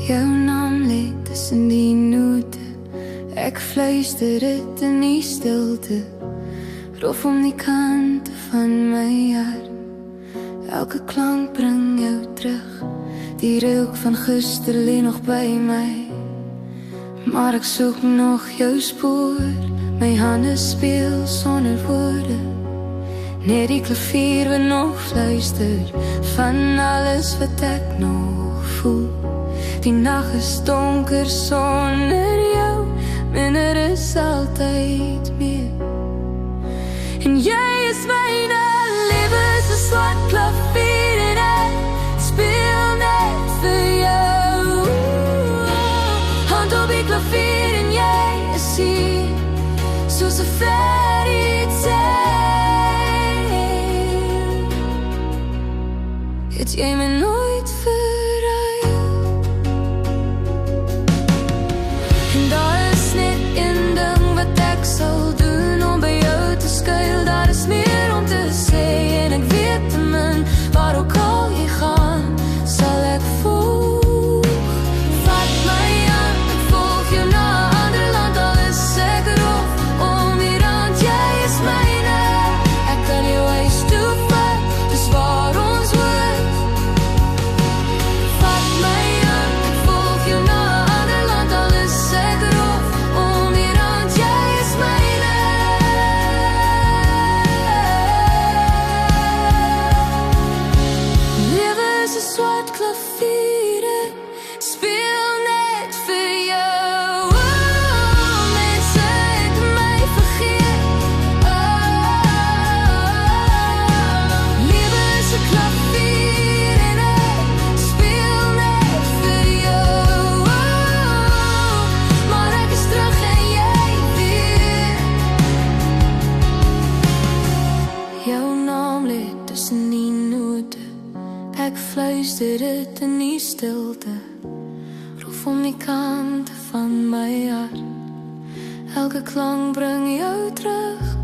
Jou naam lê tussen die note. Ek fluister dit in die stilte. Rof om die kante van my hart. Elke klank bring jou terug. Die reuk van gister lê nog by my. Maar ek soek nog jou spoor. My hande speel sonder woorde. Net die klavier wat nog fluister. Van alles wat ek nog voel. Die nag is donker sonder jou. Minder is altyd meer. En jy is myne. Lewe is 'n swart klavier en ek speel net vir jou. Hand op die klavier en jy is hier. Soos 'n fairy tale. Het jy my nooit verruil? En daar is net een ding wat ek sal doen om by jou te skuil. Daar is meer om te sê en ek weet te min. Waar ook al jy gaan, sal ek volg. Vat my hand, ek volg jou na 'n ander land. Al is ek rof om die rand, jy is myne. Ek kan jou huis toe vat, dis waar ons hoort. Vat my hand, ek volg jou na 'n ander land. Al is ek rof om die rand, jy is myne. Lewe is 'n swart klavier, speel net vir jou. Mense het my vergeet. Lewe is 'n klavier en ek speel net vir jou. Maar ek is terug en jy weer. Jou naam lê tussen die note. Ek fluister dit in die stilte. Roef om die kante van my hart. Elke klank bring jou terug.